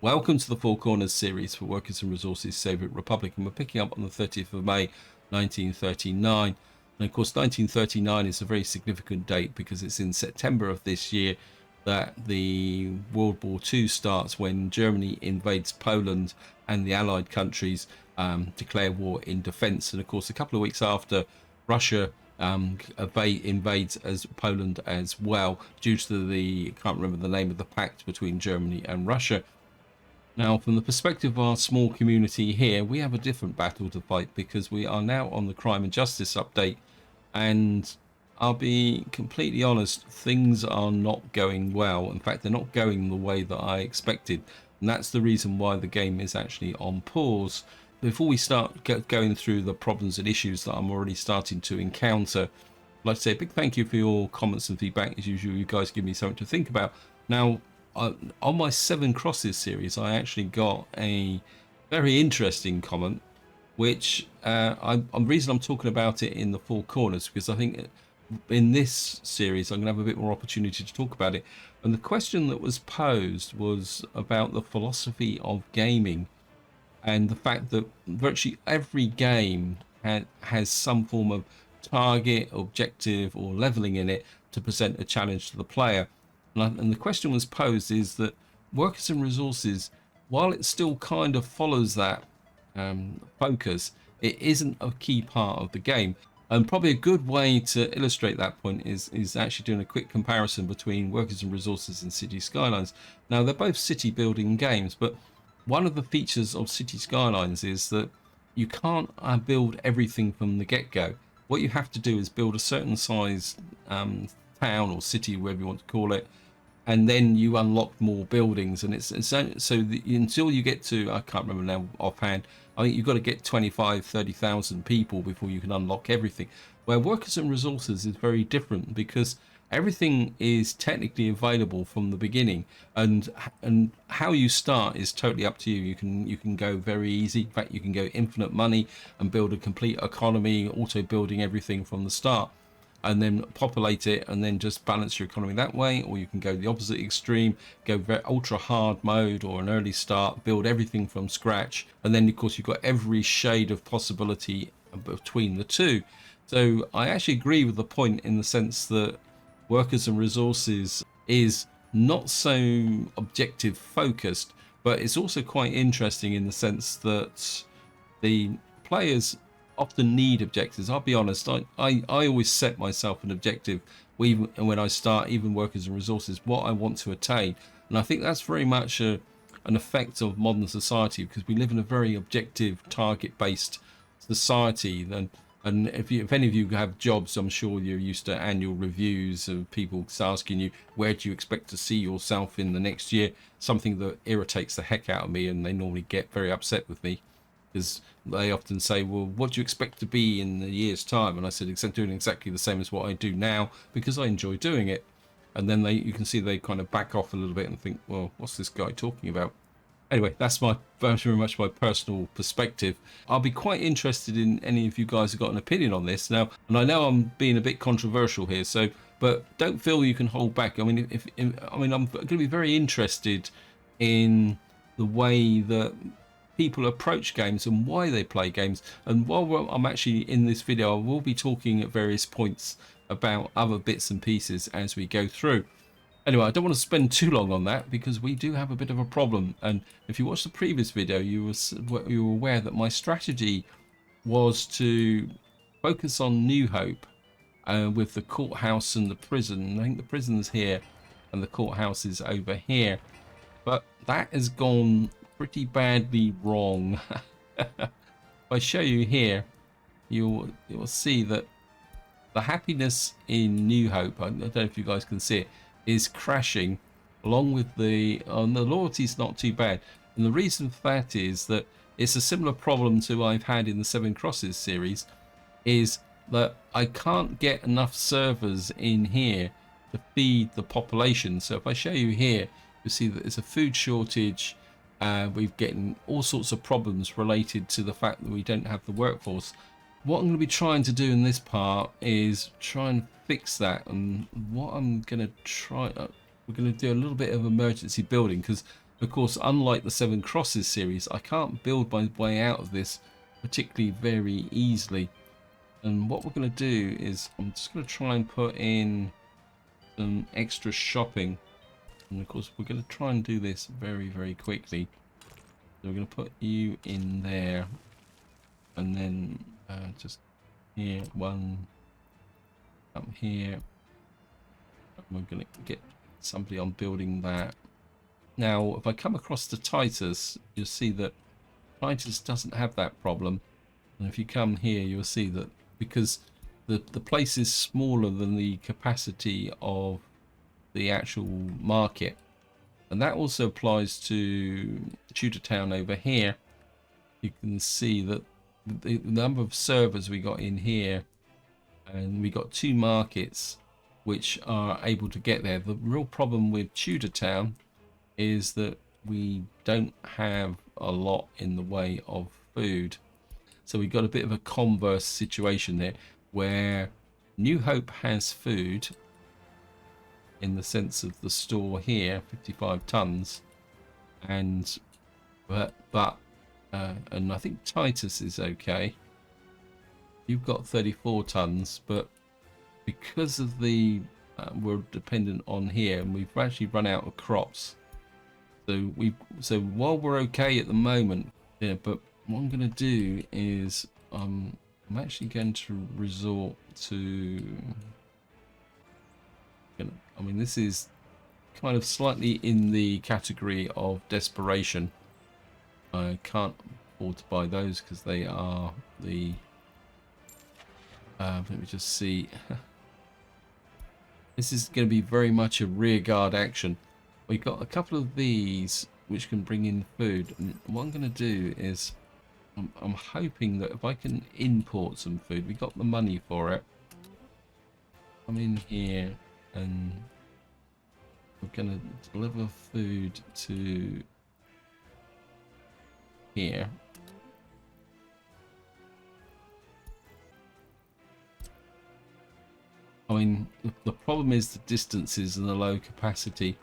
Welcome to the Four Corners series for Workers and Resources Soviet Republic, and we're picking up on the 30th of May 1939. And of course 1939 is a very significant date because it's in September of this year that the World War II starts, when Germany invades Poland and the Allied countries declare war in defense. And of course a couple of weeks after, Russia invades as Poland as well, due to I can't remember the name of the pact between Germany and Russia. Now, from the perspective of our small community here, we have a different battle to fight because we are now on the crime and justice update. And I'll be completely honest, things are not going well. In fact, they're not going the way that I expected. And that's the reason why the game is actually on pause. Before we start going through the problems and issues that I'm already starting to encounter, I'd like to say a big thank you for your comments and feedback. As usual, you guys give me something to think about. Now, on my Seven Crosses series, I actually got a very interesting comment, which the reason I'm talking about it in the Four Corners, because I think in this series I'm going to have a bit more opportunity to talk about it. And the question that was posed was about the philosophy of gaming, and the fact that virtually every game has some form of target, objective, or leveling in it to present a challenge to the player. And the question was posed is that Workers and Resources, while it still kind of follows that focus, it isn't a key part of the game. And probably a good way to illustrate that point is actually doing a quick comparison between Workers and Resources and City Skylines. Now, they're both city building games, but one of the features of City Skylines is that you can't build everything from the get-go. What you have to do is build a certain size town or city, whatever you want to call it, and then you unlock more buildings. And until you get to, I can't remember now offhand, I think you've got to get 30,000 people before you can unlock everything. Where Workers and Resources is very different, because everything is technically available from the beginning, and how you start is totally up to you. You can go very easy. In fact, you can go infinite money and build a complete economy, auto building everything from the start, and then populate it and then just balance your economy that way. Or you can go the opposite extreme, go very ultra hard mode or an early start, build everything from scratch, and then of course you've got every shade of possibility between the two. So I actually agree with the point in the sense that Workers and Resources is not so objective focused, but it's also quite interesting in the sense that the players often need objectives. I'll be honest, I always set myself an objective when I start even Workers and Resources, what I want to attain. And I think that's very much an effect of modern society, because we live in a very objective, target-based society. And if any of you have jobs, I'm sure you're used to annual reviews of people asking you, where do you expect to see yourself in the next year? Something that irritates the heck out of me, and they normally get very upset with me, because they often say, well, what do you expect to be in a year's time? And I said, doing exactly the same as what I do now, because I enjoy doing it. And then you can see they kind of back off a little bit and think, well, what's this guy talking about? Anyway, that's very much my personal perspective. I'll be quite interested in any of you guys who got an opinion on this now. And I know I'm being a bit controversial here, but don't feel you can hold back. I mean, I'm going to be very interested in the way that people approach games and why they play games. And while I'm actually in this video, I will be talking at various points about other bits and pieces as we go through. Anyway, I don't want to spend too long on that, because we do have a bit of a problem. And if you watched the previous video, you were aware that my strategy was to focus on New Hope with the courthouse and the prison. I think the prison's here and the courthouse is over here. But that has gone pretty badly wrong. If I show you here, you'll see that the happiness in New Hope, I don't know if you guys can see it, is crashing, along with the loyalty's not too bad. And the reason for that is that it's a similar problem to I've had in the Seven Crosses series, is that I can't get enough servers in here to feed the population. So if I show you here, you'll see that there's a food shortage. We're getting all sorts of problems related to the fact that we don't have the workforce. What I'm going to be trying to do in this part is try and fix that. And what I'm going to try, we're going to do a little bit of emergency building, because Of course, unlike the Seven Crosses series, I can't build my way out of this particularly very easily. And what we're going to do is I'm just going to try and put in some extra shopping. And of course, we're going to try and do this very, very quickly. So we're going to put you in there. And then just here, one up here. And we're going to get somebody on building that. Now, if I come across the Titus, you'll see that Titus doesn't have that problem. And if you come here, you'll see that because the place is smaller than the capacity of the actual market. And that also applies to Tudor Town over here. You can see that the number of servers we got in here, and we got 2 markets which are able to get there. The real problem with Tudor Town is that we don't have a lot in the way of food. So we've got a bit of a converse situation there, where New Hope has food in the sense of the store here, 55 tons, and and I think Titus is okay. You've got 34 tons, but because of the we're dependent on here, and we've actually run out of crops. So while we're okay at the moment, yeah, but what I'm going to do is I'm actually going to resort to. I mean, this is kind of slightly in the category of desperation. I can't afford to buy those because they are the. Let me just see. This is going to be very much a rear guard action. We've got a couple of these which can bring in food, and what I'm going to do is I'm hoping that if I can import some food, we got the money for it. Come in here and we're going to deliver food to here. I mean, the problem is the distances and the low capacity.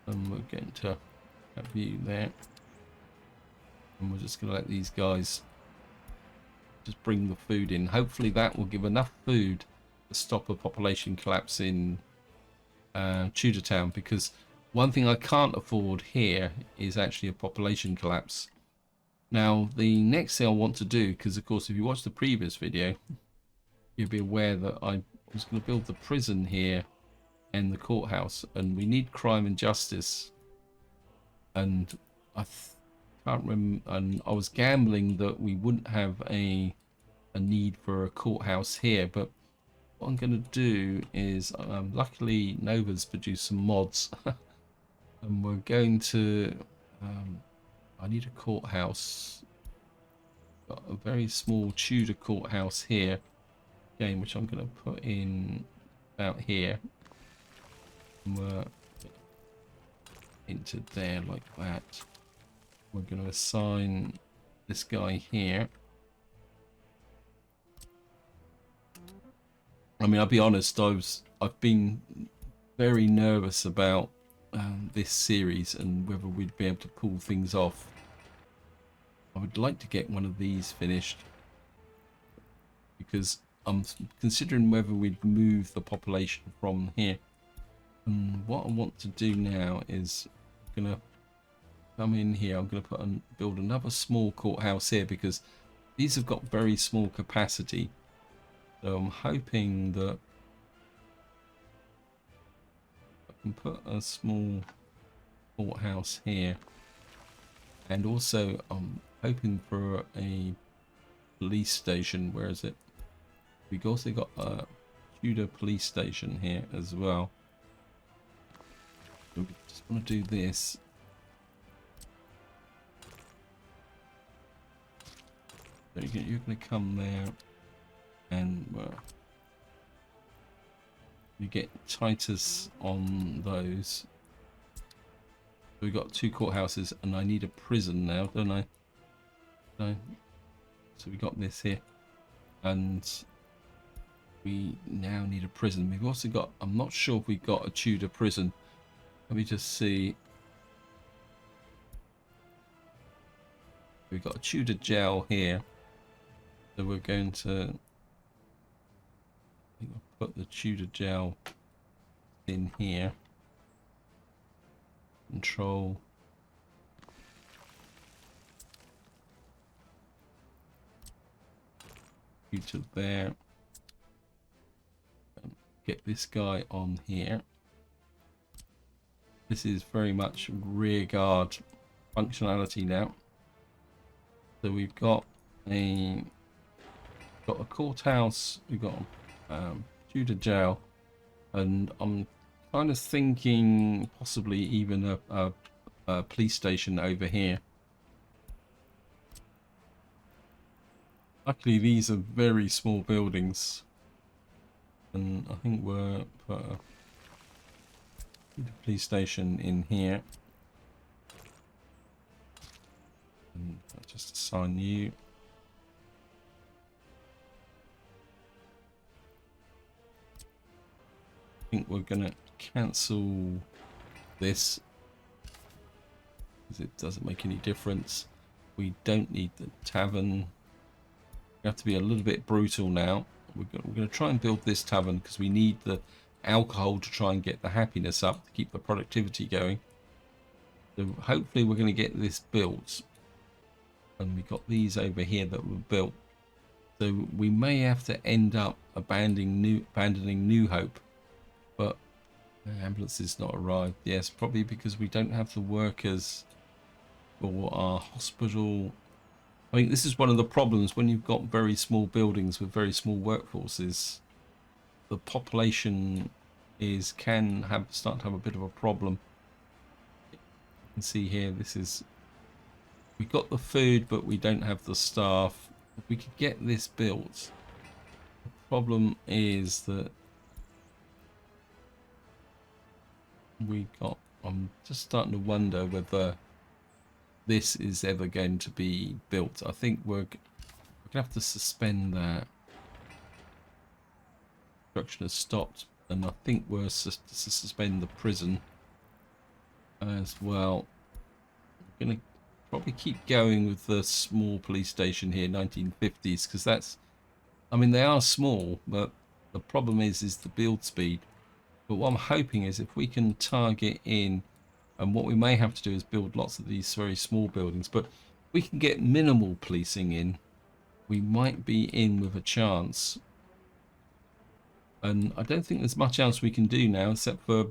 And we're going to have you there. And we're just going to let these guys just bring the food in. Hopefully that will give enough food to stop a population collapse in Tudor Town, because one thing I can't afford here is actually a population collapse. Now, the next thing I want to do, because of course if you watch the previous video, you'll be aware that I was going to build the prison here and the courthouse, and we need crime and justice. And I can't remember, and I was gambling that we wouldn't have a need for a courthouse here, but what I'm going to do is luckily Novu's produced some mods and we're going to I need a courthouse. Got a very small Tudor courthouse here again, which I'm going to put in about here, and we're into there like that. We're going to assign this guy here. I mean, I'll be honest, I've been very nervous about this series and whether we'd be able to pull things off. I would like to get one of these finished, because I'm considering whether we'd move the population from here. And what I want to do now is I'm going to come in here. I'm going to build another small courthouse here, because these have got very small capacity. So I'm hoping that I can put a small courthouse here, and also I'm hoping for a police station. Where is it? We've also got a Tudor police station here as well. So we just want to do this. So you're going to come there. And you get Titus on those. We've got 2 courthouses, and I need a prison now, don't I? No. So we got this here, and we now need a prison. We've also got, I'm not sure if we got a Tudor prison. Let me just see. We've got a Tudor gel here. So we're going to, I think I'll put the Tudor gel in here. Control. To there. Get this guy on here. This is very much rear guard functionality now. So we've got a courthouse, we've got Tudor jail, and I'm kind of thinking possibly even a police station over here. Luckily, these are very small buildings, and I think we're put a police station in here. And I'll just assign you. I think we're gonna cancel this because it doesn't make any difference. We don't need the tavern. We have to be a little bit brutal now. We're going to try and build this tavern because we need the alcohol to try and get the happiness up, to keep the productivity going. So hopefully we're going to get this built. And we've got these over here that were built. So we may have to end up abandoning New Hope. But the ambulance has not arrived. Yes, probably because we don't have the workers for our hospital. I think this is one of the problems when you've got very small buildings with very small workforces. The population can start to have a bit of a problem. You can see here, we've got the food, but we don't have the staff. If we could get this built, the problem is that I'm just starting to wonder whether this is ever going to be built. I think we're gonna have to suspend that. Construction has stopped, and I think we're to suspend the prison as well. We're gonna probably keep going with the small police station here, 1950s, because that's, I mean, they are small, but the problem is the build speed. But what I'm hoping is if we can target in, and what we may have to do is build lots of these very small buildings, but we can get minimal policing in, we might be in with a chance. And I don't think there's much else we can do now except for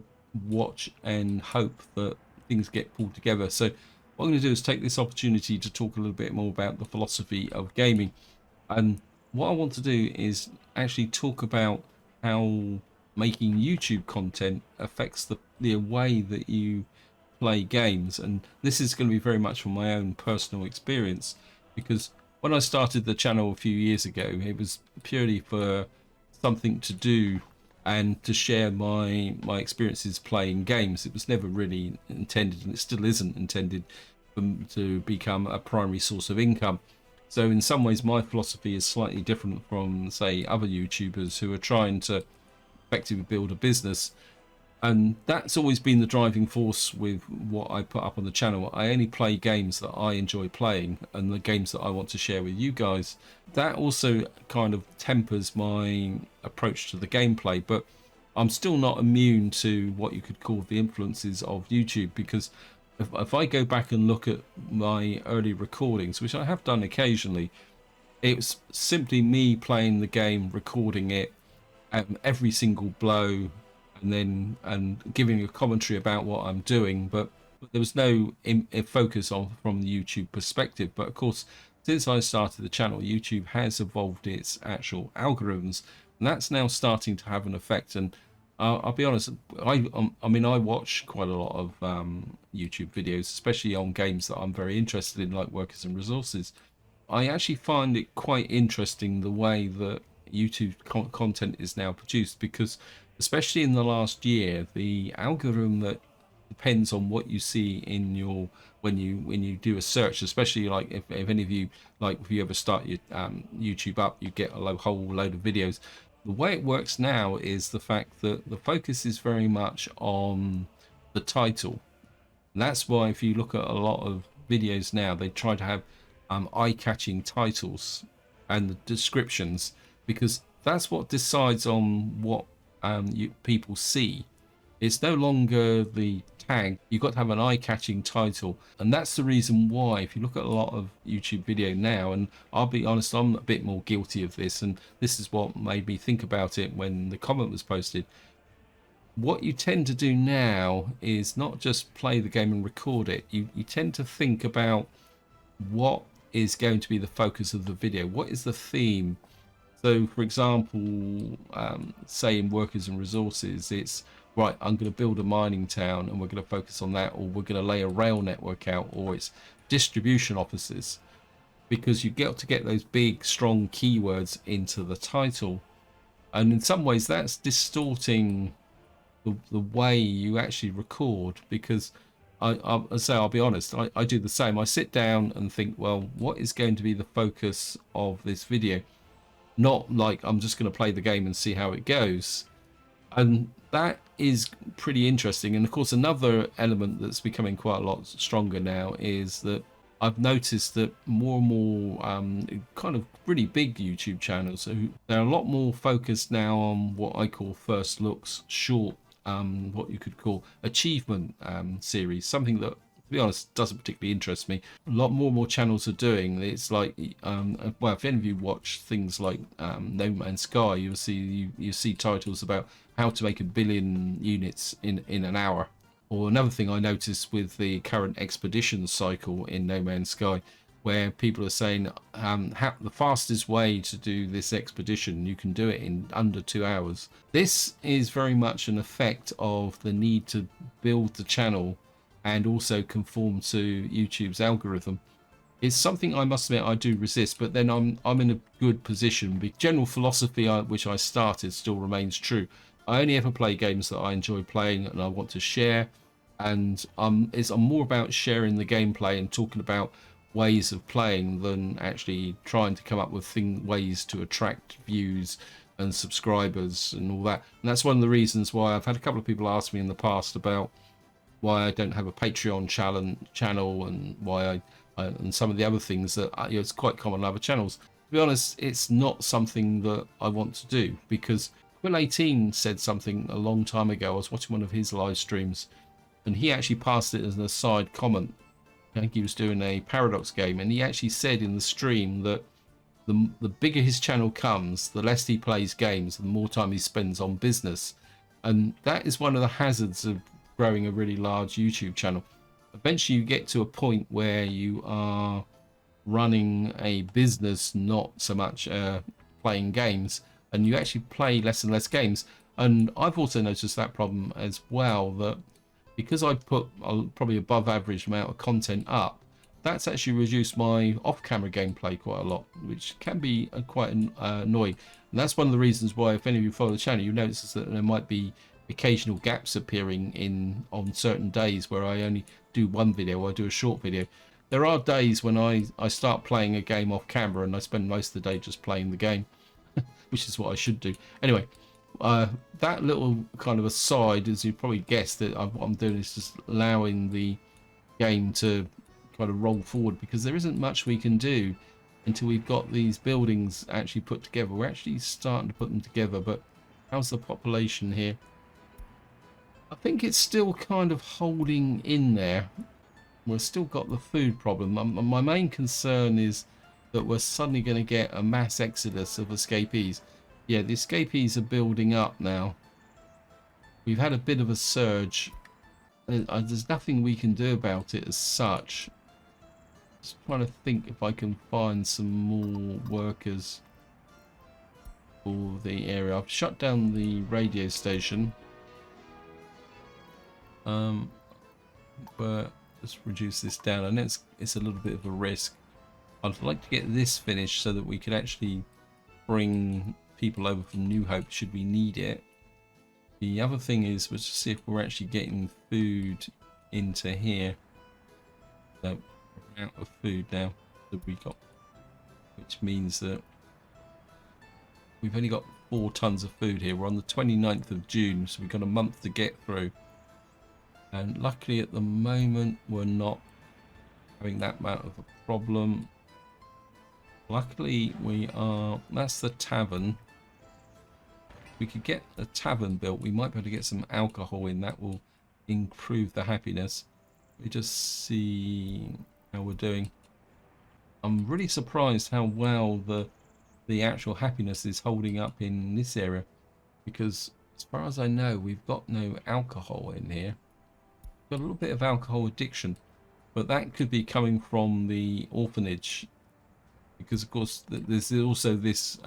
watch and hope that things get pulled together. So what I'm going to do is take this opportunity to talk a little bit more about the philosophy of gaming. And what I want to do is actually talk about how making YouTube content affects the way that you play games. And this is going to be very much from my own personal experience, because when I started the channel a few years ago, it was purely for something to do and to share my experiences playing games. It was never really intended, and it still isn't intended, to become a primary source of income. So in some ways my philosophy is slightly different from, say, other YouTubers who are trying to effectively build a business. And that's always been the driving force with what I put up on the channel. I only play games that I enjoy playing and the games that I want to share with you guys. That also kind of tempers my approach to the gameplay, but I'm still not immune to what you could call the influences of YouTube, because if I go back and look at my early recordings, which I have done occasionally, it's simply me playing the game, recording it, every single blow, and giving a commentary about what I'm doing, but there was no focus on from the YouTube perspective. But of course, since I started the channel, YouTube has evolved its actual algorithms, and that's now starting to have an effect. And I'll be honest, I mean, I watch quite a lot of YouTube videos, especially on games that I'm very interested in, like Workers and Resources. I actually find it quite interesting the way that YouTube content is now produced, because especially in the last year, the algorithm that depends on what you see in your when you do a search, especially like if any of you, like if you ever start your YouTube up, you get a whole load of videos. The way it works now is the fact that the focus is very much on the title, and that's why if you look at a lot of videos now, they try to have eye-catching titles and the descriptions, because that's what decides on what people see. It's no longer the tag. You've got to have an eye-catching title, and that's the reason why, if you look at a lot of YouTube video now, and I'll be honest, I'm a bit more guilty of this, and this is what made me think about it when the comment was posted. What you tend to do now is not just play the game and record it. You tend to think about what is going to be the focus of the video. What is the theme? So, for example, say in workers and resources, it's right, I'm going to build a mining town and we're going to focus on that, or we're going to lay a rail network out, or it's distribution offices, because you get to get those big, strong keywords into the title. And in some ways, that's distorting the way you actually record, because I'll be honest, I do the same. I sit down and think, well, what is going to be the focus of this video? Not like I'm just going to play the game and see how it goes. And that is pretty interesting. And of course, another element that's becoming quite a lot stronger now is that I've noticed that more and more kind of really big YouTube channels, they're a lot more focused now on what I call first looks, short, what you could call achievement series, something that, to be honest, doesn't particularly interest me. A lot more channels are doing. It's like, well, if any of you watch things like No Man's Sky, you'll see you see titles about how to make 1 billion units in an hour. Or another thing I noticed with the current expedition cycle in No Man's Sky, where people are saying the fastest way to do this expedition, you can do it in under 2 hours. This is very much an effect of the need to build the channel and also conform to YouTube's algorithm. It's something I must admit I do resist, but then I'm in a good position. The general philosophy which I started still remains true. I only ever play games that I enjoy playing and I want to share, and I'm more about sharing the gameplay and talking about ways of playing than actually trying to come up with ways to attract views and subscribers and all that. And that's one of the reasons why I've had a couple of people ask me in the past about why I don't have a Patreon channel and why I and some of the other things that it's quite common on other channels. To be honest, it's not something that I want to do, because Will18 said something a long time ago. I was watching one of his live streams and he actually passed it as an aside comment. I think he was doing a Paradox game, and he actually said in the stream that the bigger his channel comes, the less he plays games, the more time he spends on business. And that is one of the hazards of growing a really large YouTube channel. Eventually you get to a point where you are running a business, not so much playing games, and you actually play less and less games. And I've also noticed that problem as well, that because I put probably above average amount of content up, that's actually reduced my off-camera gameplay quite a lot, which can be quite annoying. And that's one of the reasons why, if any of you follow the channel, you notice that there might be occasional gaps appearing on certain days where I only do one video or I do a short video. There are days when I start playing a game off camera and I spend most of the day just playing the game, which is what I should do. Anyway, that little kind of aside, as you probably guessed, that what I'm doing is just allowing the game to kind of roll forward, because there isn't much we can do until we've got these buildings actually put together. We're actually starting to put them together, but how's the population here? I think it's still kind of holding in there. We've still got the food problem. My main concern is that we're suddenly going to get a mass exodus of escapees. Yeah, the escapees are building up now. We've had a bit of a surge. There's nothing we can do about it as such. Just trying to think if I can find some more workers for the area. I've shut down the radio station. But let's reduce this down. I know it's a little bit of a risk. I'd like to get this finished so that we could actually bring people over from New Hope should we need it. The other thing is, let's see if we're actually getting food into here. So we're out of food now that we got, which means that we've only got 4 tons of food here. We're on the 29th of June, so we've got a month to get through. And luckily at the moment we're not having that amount of a problem. Luckily, that's the tavern. If we could get a tavern built, we might be able to get some alcohol in. That will improve the happiness. We just see how we're doing. I'm really surprised how well the actual happiness is holding up in this area, because as far as I know, we've got no alcohol in here. We've got a little bit of alcohol addiction, but that could be coming from the orphanage, because of course there's also this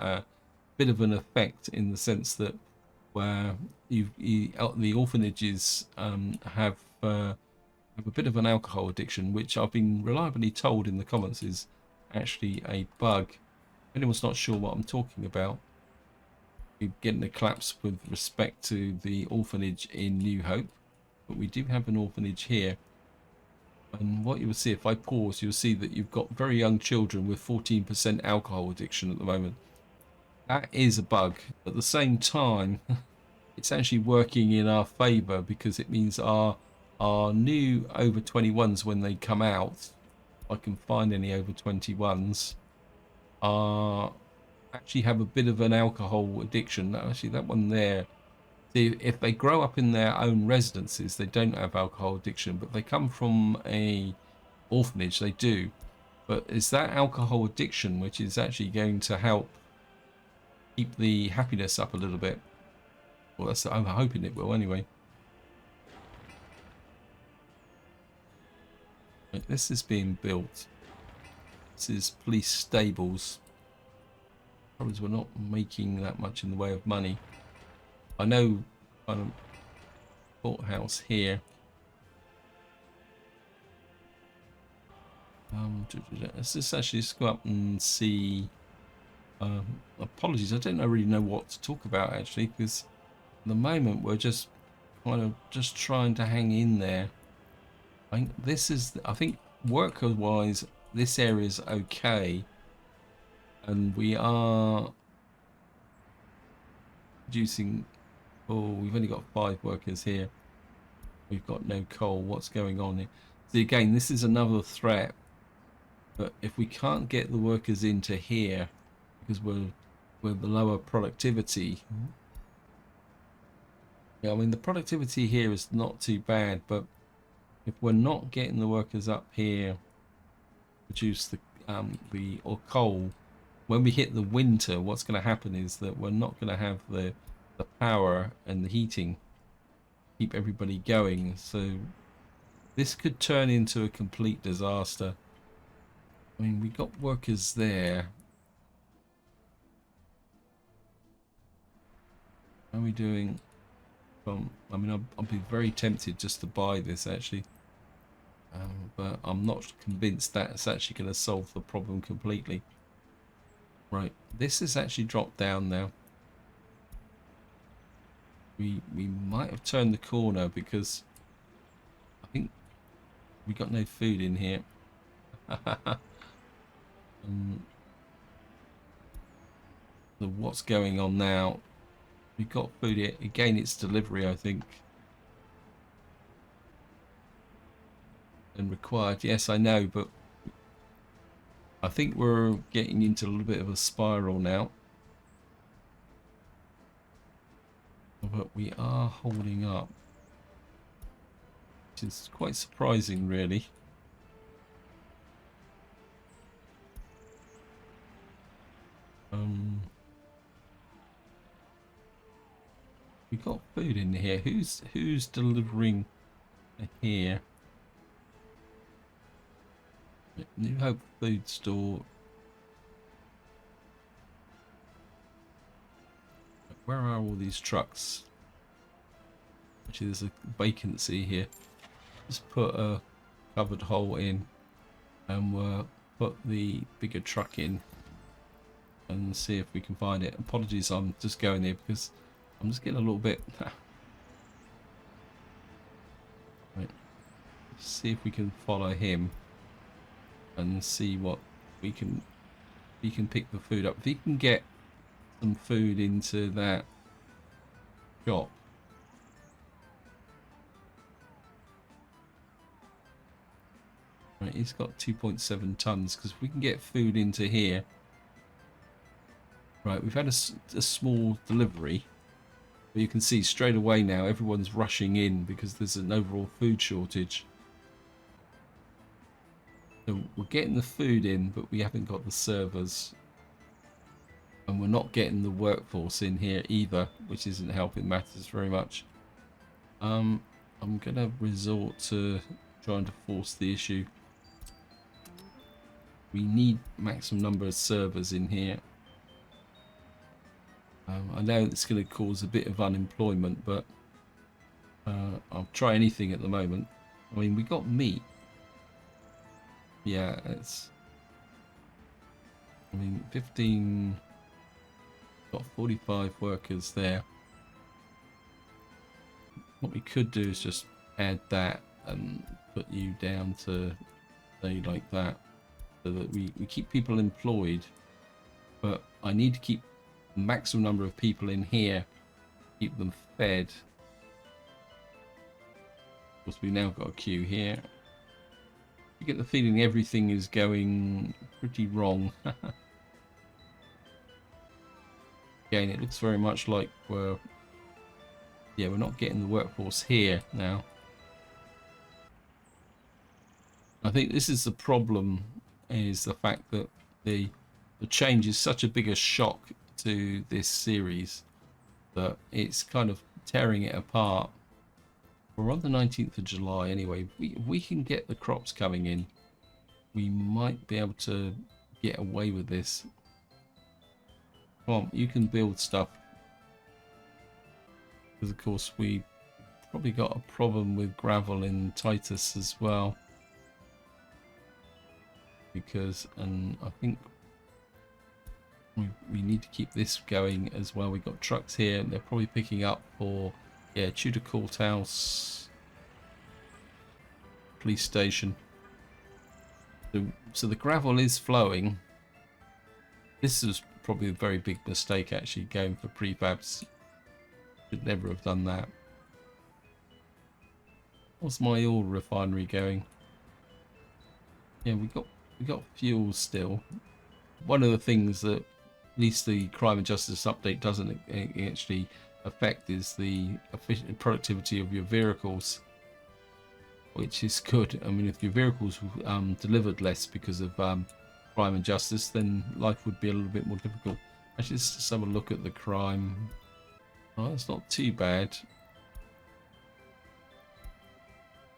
bit of an effect in the sense that where the orphanages have a bit of an alcohol addiction, which I've been reliably told in the comments is actually a bug. If anyone's not sure what I'm talking about, we're getting a collapse with respect to the orphanage in New Hope, but we do have an orphanage here. And what you will see, if I pause, you'll see that you've got very young children with 14% alcohol addiction at the moment. That is a bug. At the same time, it's actually working in our favor, because it means our new over 21s, when they come out, if I can find any over 21s, are actually have a bit of an alcohol addiction. Actually, that one there, see, if they grow up in their own residences, they don't have alcohol addiction, but if they come from a orphanage, they do. But it's that alcohol addiction which is actually going to help keep the happiness up a little bit. Well, I'm hoping it will anyway. Right, this is being built. This is police stables. Problems, we're not making that much in the way of money. I know kind of courthouse here. Let's just actually just go up and see. Apologies, I don't really know what to talk about actually, because at the moment we're just kind of just trying to hang in there. I think worker wise this area is okay, and we are producing. Oh, we've only got 5 workers here. We've got no coal. What's going on here? See, again, this is another threat. But if we can't get the workers into here, because we're the lower productivity. Yeah, I mean the productivity here is not too bad, but if we're not getting the workers up here, produce the coal, when we hit the winter, what's going to happen is that we're not going to have the power and the heating keep everybody going. So this could turn into a complete disaster. I mean, we got workers there. How are we doing? I mean, I'll be very tempted just to buy this actually, but I'm not convinced that's actually going to solve the problem completely. Right, this has actually dropped down now. We might have turned the corner, because I think we got no food in here. So what's going on now? We've got food here. Again, it's delivery, I think. And required. Yes, I know, but I think we're getting into a little bit of a spiral now. But we are holding up, which is quite surprising, really. We got food in here. Who's delivering here? New Hope Food Store. Where are all these trucks? Actually, there's a vacancy here. Just put a covered hole in, and we'll put the bigger truck in and see if we can find it. Apologies, I'm just going there because I'm just getting a little bit. Right. See if we can follow him and see what we can. He can pick the food up. If he can get some food into that shop. Right, he's got 2.7 tons, because if we can get food into here, Right, we've had a small delivery. But you can see straight away now everyone's rushing in because there's an overall food shortage. So we're getting the food in, but we haven't got the servers. And we're not getting the workforce in here either, which isn't helping matters very much. I'm going to resort to trying to force the issue. We need maximum number of servers in here. I know it's going to cause a bit of unemployment, but I'll try anything at the moment. I mean, we got meat. Yeah, it's... I mean, 15... Got 45 workers there. What we could do is just add that and put you down to, say, like that. So that we keep people employed. But I need to keep the maximum number of people in here. Keep them fed. Of course, we've now got a queue here. You get the feeling everything is going pretty wrong. Again, it looks very much like we're not getting the workforce here now. I think this is the problem, is the fact that the change is such a bigger shock to this series that it's kind of tearing it apart. We're on the 19th of July anyway. We can get the crops coming in. We might be able to get away with this. Come on, you can build stuff. Because of course we probably got a problem with gravel in Titus as well. Because, and I think we need to keep this going as well. We've got trucks here, and they're probably picking up for, yeah, Tudor Courthouse, police station. So the gravel is flowing. This is probably a very big mistake, actually, going for prefabs. Should never have done that. What's my oil refinery going? Yeah, we got fuel still. One of the things that at least the crime and justice update doesn't actually affect is the productivity of your vehicles, which is good. I mean, if your vehicles delivered less because of crime and justice, then life would be a little bit more difficult. Actually, let's just have a look at the crime. Oh, that's not too bad.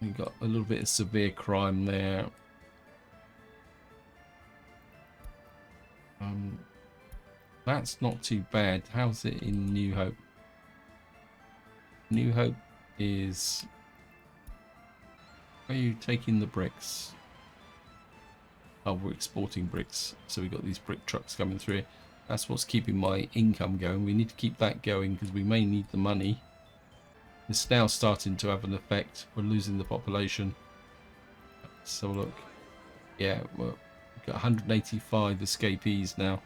We got a little bit of severe crime there. That's not too bad. How's it in New Hope? New Hope is... Are you taking the bricks? Oh, we're exporting bricks. So we've got these brick trucks coming through. That's what's keeping my income going. We need to keep that going because we may need the money. It's now starting to have an effect. We're losing the population. Let's have a look. Yeah, we've got 185 escapees now.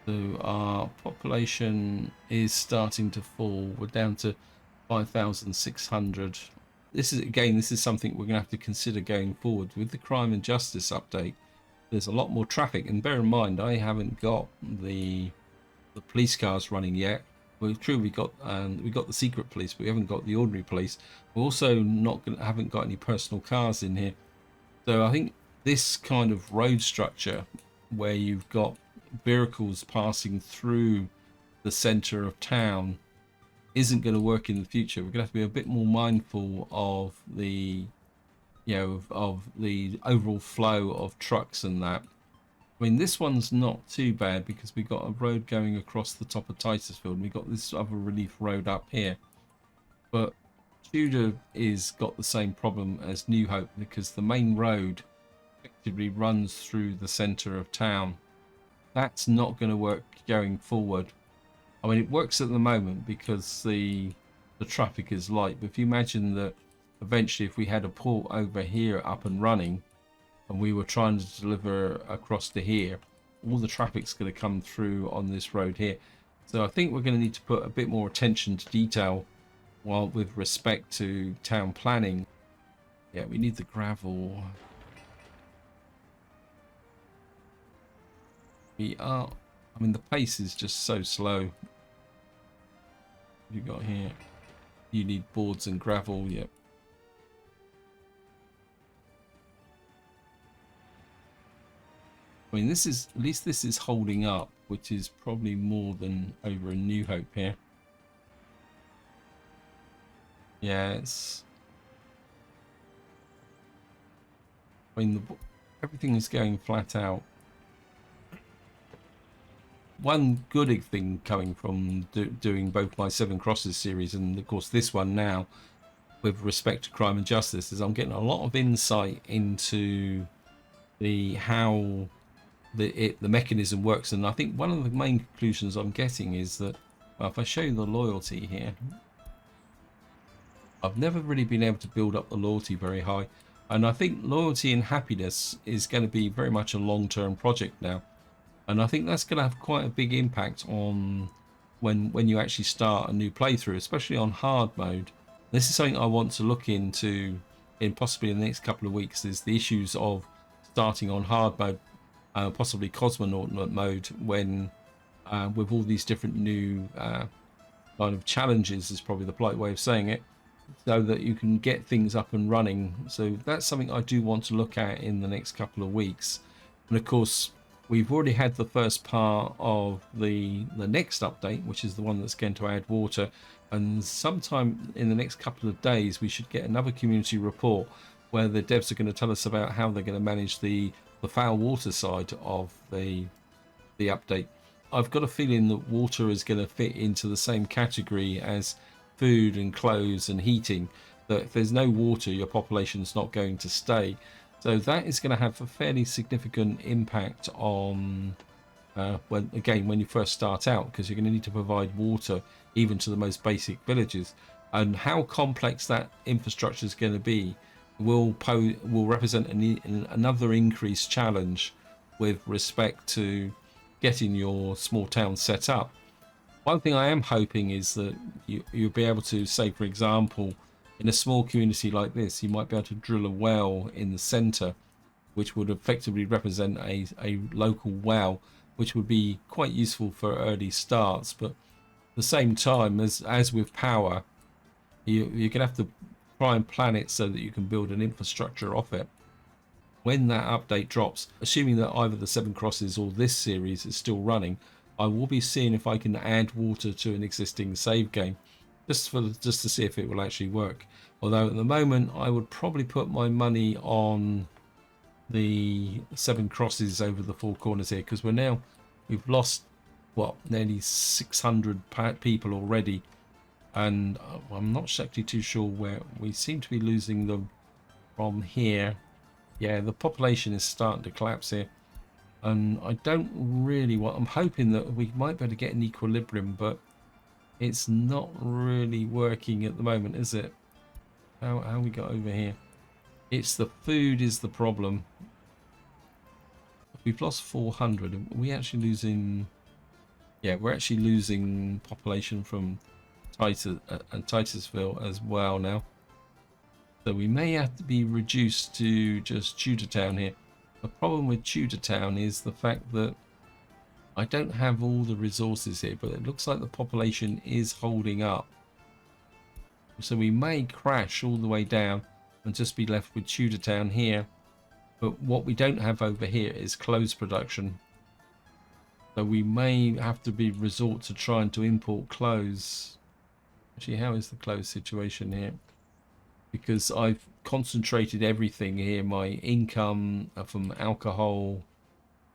So our population is starting to fall. We're down to 5,600. This is something we're going to have to consider going forward with the crime and justice update. There's a lot more traffic, and bear in mind I haven't got the police cars running yet. Well, true, we got the secret police, but we haven't got the ordinary police. We're also haven't got any personal cars in here. So I think this kind of road structure where you've got vehicles passing through the center of town isn't going to work in the future. We're going to have to be a bit more mindful of the, of the overall flow of trucks and that. I mean, this one's not too bad because we've got a road going across the top of Titusfield, and we've got this other relief road up here. But Tudor is got the same problem as New Hope because the main road effectively runs through the center of town. That's not going to work going forward. I mean, it works at the moment because the traffic is light, but if you imagine that eventually if we had a port over here up and running and we were trying to deliver across to here, all the traffic's going to come through on this road here. So I think we're going to need to put a bit more attention to detail while with respect to town planning. Yeah, we need the gravel. We are I mean, the pace is just so slow. You got here. You need boards and gravel. Yep. I mean, this is, at least this is holding up, which is probably more than over in New Hope here. Yeah, it's, I mean, everything is going flat out. One good thing coming from doing both my Seven Crosses series and of course this one now with respect to crime and justice is I'm getting a lot of insight into how the mechanism works. And I think one of the main conclusions I'm getting is that, well, if I show you the loyalty here, I've never really been able to build up the loyalty very high, and I think loyalty and happiness is going to be very much a long-term project now. And I think that's going to have quite a big impact on when you actually start a new playthrough, especially on hard mode. This is something I want to look into in possibly in the next couple of weeks, is the issues of starting on hard mode, possibly cosmonaut mode, when with all these different new kind of challenges is probably the polite way of saying it, so that you can get things up and running. So that's something I do want to look at in the next couple of weeks. And of course, we've already had the first part of the next update, which is the one that's going to add water, and sometime in the next couple of days we should get another community report where the devs are going to tell us about how they're going to manage the foul water side of the update. I've got a feeling that water is going to fit into the same category as food and clothes and heating, that if there's no water, your population's not going to stay. So that is going to have a fairly significant impact on when you first start out, because you're going to need to provide water even to the most basic villages. And how complex that infrastructure is going to be will represent another increased challenge with respect to getting your small town set up. One thing I am hoping is that you'll be able to, say, for example, in a small community like this, you might be able to drill a well in the center, which would effectively represent a local well, which would be quite useful for early starts. But at the same time, as with power, you're going to have to try and plan it so that you can build an infrastructure off it. When that update drops, assuming that either the Seven Crosses or this series is still running, I will be seeing if I can add water to an existing save game, just to see if it will actually work. Although at the moment I would probably put my money on the Seven Crosses over the Four Corners here, because we've lost nearly 600 people already, and I'm not actually too sure where we seem to be losing them from here. Yeah, the population is starting to collapse here, and I don't really want, I'm hoping that we might be able to get an equilibrium, but it's not really working at the moment, is it? How we got over here? It's the food is the problem. We've lost 400. Are we actually losing? Yeah, we're actually losing population from Titusville as well now. So we may have to be reduced to just Tudor Town here. The problem with Tudor Town is the fact that I don't have all the resources here, but it looks like the population is holding up. So we may crash all the way down and just be left with Tudor Town here. But what we don't have over here is clothes production. So we may have to resort to trying to import clothes. Actually, how is the clothes situation here? Because I've concentrated everything here, my income from alcohol,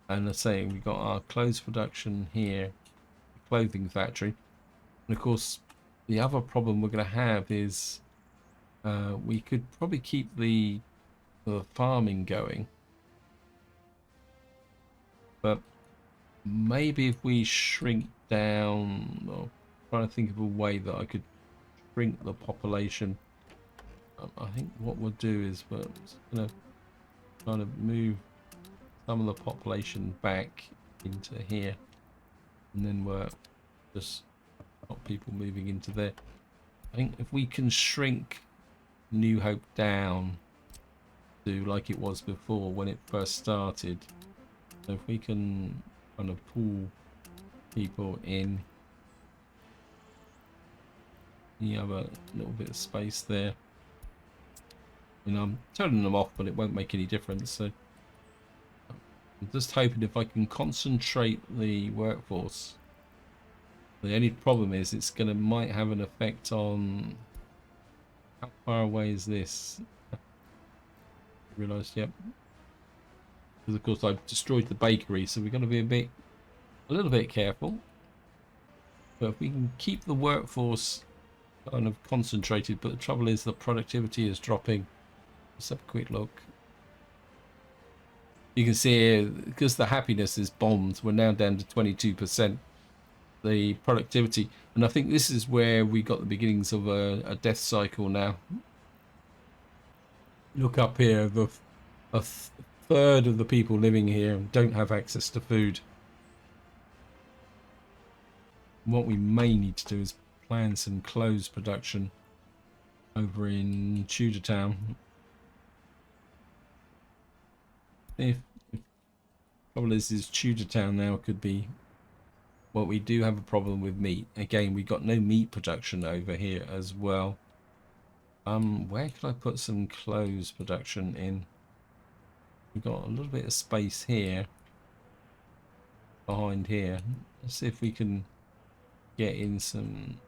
and let's say we've got our clothes production here, clothing factory. And of course, the other problem we're going to have is we could probably keep the farming going, but maybe if we shrink down, or trying to think of a way that I could shrink the population. I think what we'll do is we're going to kind of move some of the population back into here, and then we're just not people moving into there. I think if we can shrink New Hope down to like it was before when it first started, so if we can kind of pull people in. You have a little bit of space there. You know, I'm turning them off, but it won't make any difference. So I'm just hoping if I can concentrate the workforce. The only problem is it's might have an effect on how far away is this. Realised, yep. Because of course I've destroyed the bakery, so we've got to be a little bit careful. But if we can keep the workforce kind of concentrated, but the trouble is the productivity is dropping. Let's have a quick look. You can see here, because the happiness is bombed, we're now down to 22%. The productivity, and I think this is where we got the beginnings of a death cycle now. Look up here, a third of the people living here don't have access to food. What we may need to do is plan some clothes production over in Tudor Town. If problem is Tudor Town now could be. Well, we do have a problem with meat. Again, we got no meat production over here as well. Where could I put some clothes production in? We've got a little bit of space here. Behind here. Let's see if we can get in some...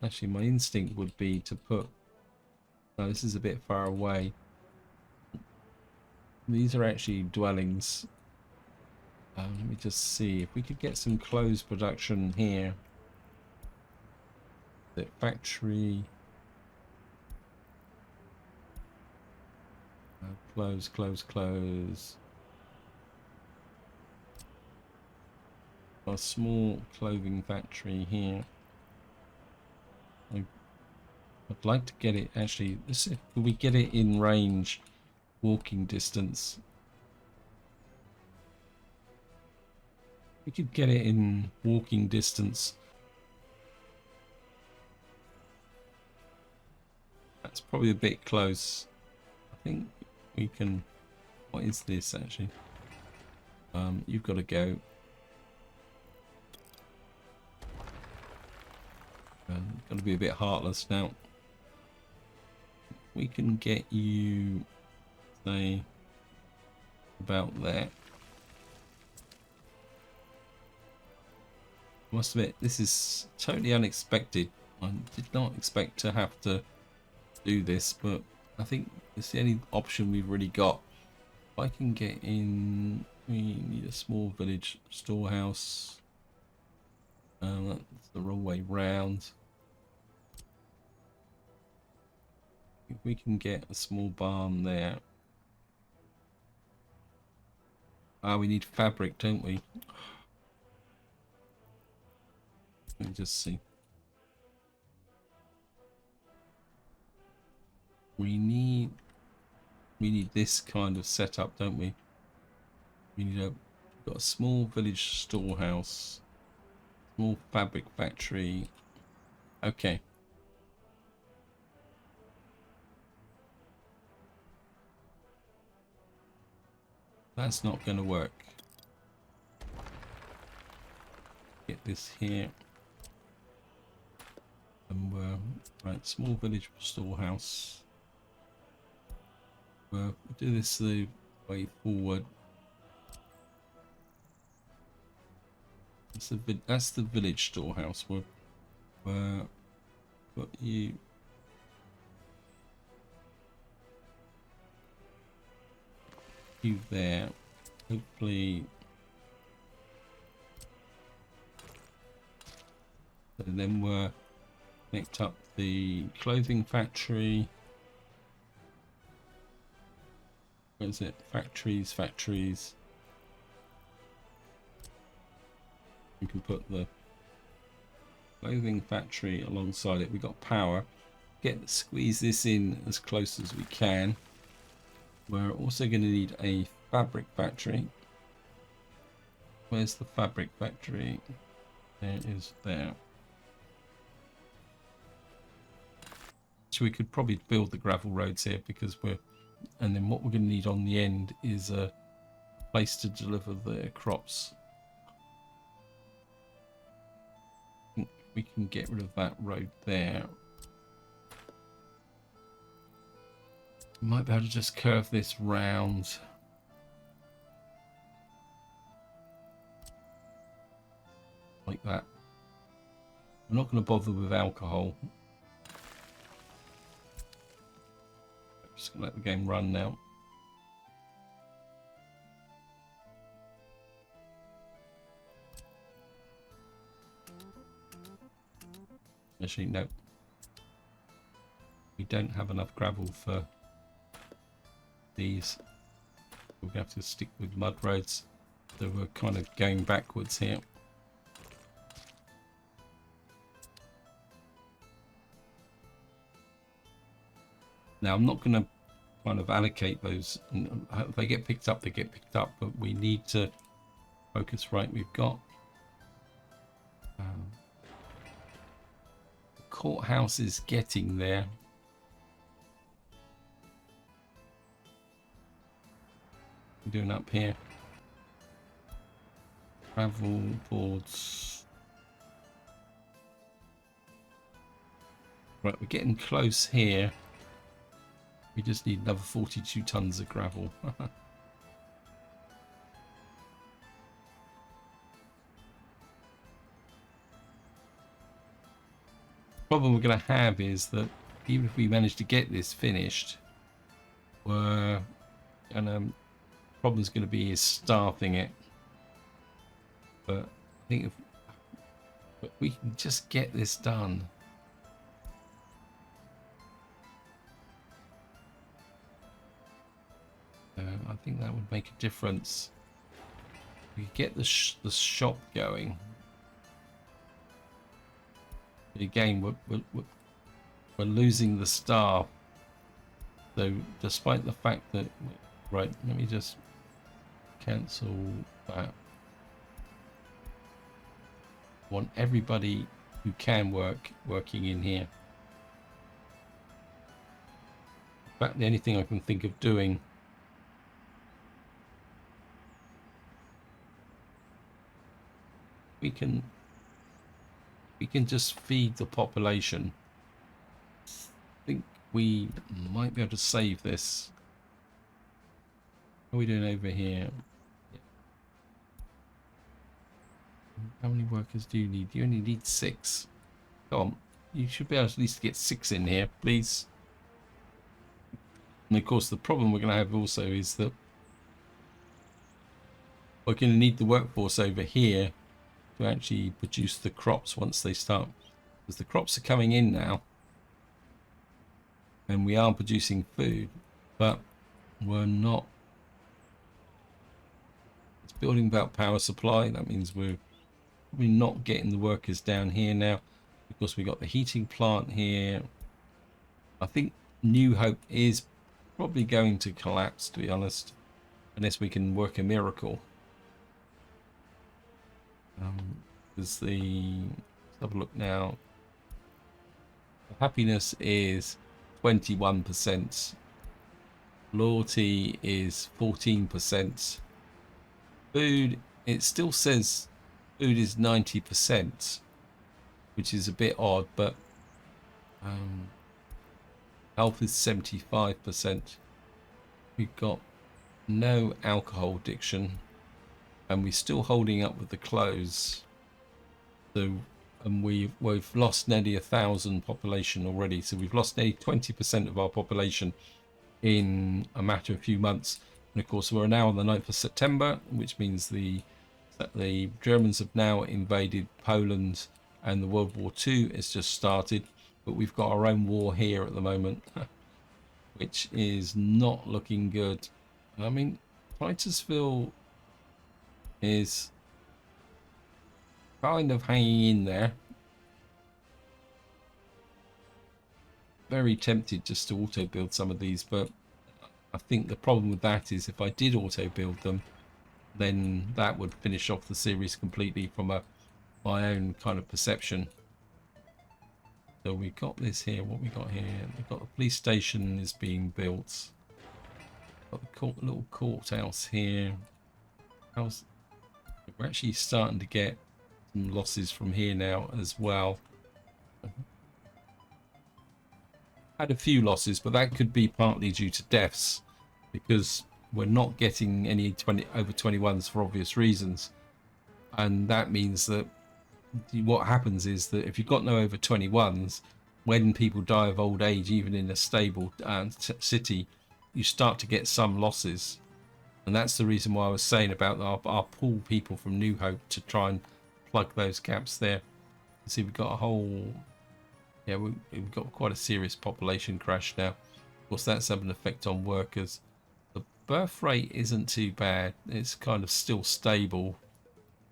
actually my instinct would be to put... No, this is a bit far away. These are actually dwellings. Let me just see if we could get some clothes production here. The factory. Clothes. A small clothing factory here. I'd like to get it actually. Can we get it in range, walking distance? We could get it in walking distance. That's probably a bit close. I think we can... What is this actually? You've got to go. Got to be a bit heartless now. We can get you, say, about there. I must admit, this is totally unexpected. I did not expect to have to do this, but I think it's the only option we've really got. If I can get in, we need a small village storehouse. That's the wrong way round. If we can get a small barn there. Ah, we need fabric, don't we? Let me just see. We need this kind of setup, don't we? We need we've got a small village storehouse, small fabric factory. Okay. That's not going to work. Get this here. And right, small village storehouse. We'll do this the way forward. That's the village storehouse. We'll put you. You there. Hopefully. And then we're connect up the clothing factory. Where is it? Factories. You can put the clothing factory alongside it. We've got power. Squeeze this in as close as we can. We're also going to need a fabric factory. Where's the fabric factory? There it is there. So we could probably build the gravel roads here because and then what we're going to need on the end is a place to deliver the crops. I think we can get rid of that road there. We might be able to just curve this round. Like that. I'm not going to bother with alcohol. I'm just going to let the game run now. Actually, no. We don't have enough gravel for these. We're going to have to stick with mud roads. So we're kind of going backwards here. Now, I'm not going to kind of allocate those. If they get picked up, they get picked up. But we need to focus. Right, we've got the courthouse is getting there. We're doing up here. Travel boards. Right, we're getting close here. We just need another 42 tons of gravel. Problem we're going to have is that even if we manage to get this finished, we're gonna problem's going to be is staffing it. But I think if we can just get this done. I think that would make a difference. We get the shop going. But again, we're losing the staff. So despite the fact that, right, let me just cancel that. I want everybody who can working in here. In fact, the only thing I can think of doing we can just feed the population. I think we might be able to save this. What are we doing over here? How many workers do you need? You only need 6. Come on, you should be able to at least get 6 in here, please. And of course, the problem we're going to have also is that we're going to need the workforce over here to actually produce the crops once they start, because the crops are coming in now and we are producing food, but we're not. It's building about power supply. That means we're probably not getting the workers down here now, because we got the heating plant here. I think New Hope is probably going to collapse, to be honest, unless we can work a miracle. Let's have a look now. Happiness is 21%. Loyalty is 14%. Food, it still says food is 90%, which is a bit odd, but health is 75%. We've got no alcohol addiction, and we're still holding up with the clothes. So, and we've lost nearly 1,000 population already. So we've lost nearly 20% of our population in a matter of a few months. And of course, we're now on the 9th of September, which means the Germans have now invaded Poland, and the World War II has just started. But we've got our own war here at the moment, which is not looking good. I mean, Titusville is kind of hanging in there. Very tempted just to auto build some of these, but I think the problem with that is if I did auto build them, then that would finish off the series completely from my own kind of perception. So we got this here. What we got here? We've got the police station is being built. Got the little courthouse here. How's, we're actually starting to get some losses from here now as well. Had a few losses, but that could be partly due to deaths, because we're not getting any over 21s for obvious reasons. And that means that what happens is that if you've got no over 21s, when people die of old age, even in a stable city, you start to get some losses. And that's the reason why I was saying about our pull people from New Hope to try and plug those gaps there. See, we've got a whole, yeah, we've got quite a serious population crash now. Of course, that's having an effect on workers. The birth rate isn't too bad. It's kind of still stable.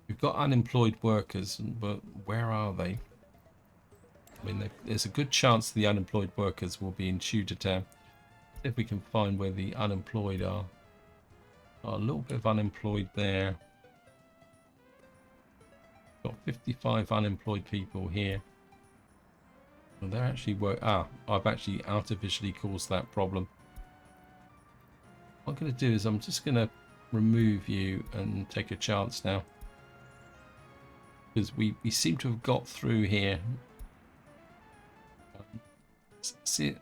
We've got unemployed workers, but where are they? I mean, there's a good chance the unemployed workers will be in Tudor Town. See if we can find where the unemployed are. A little bit of unemployed there. Got 55 unemployed people here. Well, they're actually I've actually artificially caused that problem. What I'm going to do is I'm just going to remove you and take a chance now, because we seem to have got through here. See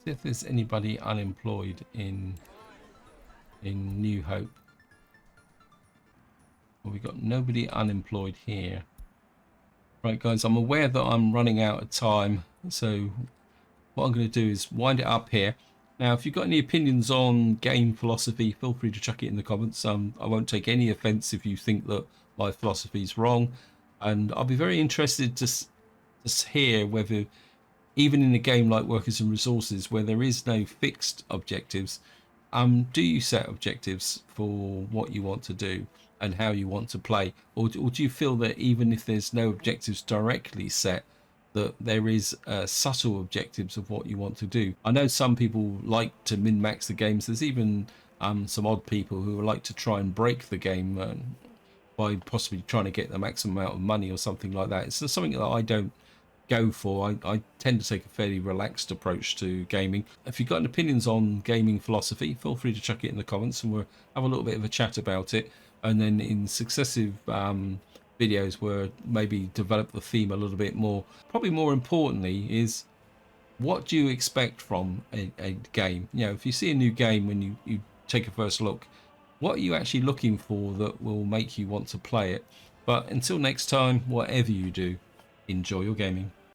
if there's anybody unemployed in New Hope. Well, we got nobody unemployed here. Right, guys, I'm aware that I'm running out of time, so what I'm going to do is wind it up here. Now, if you've got any opinions on game philosophy, feel free to chuck it in the comments. I won't take any offence if you think that my philosophy is wrong, and I'll be very interested to hear whether, even in a game like Workers and Resources, where there is no fixed objectives, do you set objectives for what you want to do and how you want to play, or do you feel that even if there's no objectives directly set, that there is subtle objectives of what you want to do? I know some people like to min-max the games. There's even some odd people who like to try and break the game by possibly trying to get the maximum amount of money or something like that. It's something that I don't go for. I tend to take a fairly relaxed approach to gaming. If you've got any opinions on gaming philosophy, feel free to chuck it in the comments and we'll have a little bit of a chat about it. And then in successive videos where maybe develop the theme a little bit more. Probably more importantly is, what do you expect from a game? You know, if you see a new game when you take a first look, what are you actually looking for that will make you want to play it? But until next time, whatever you do, enjoy your gaming.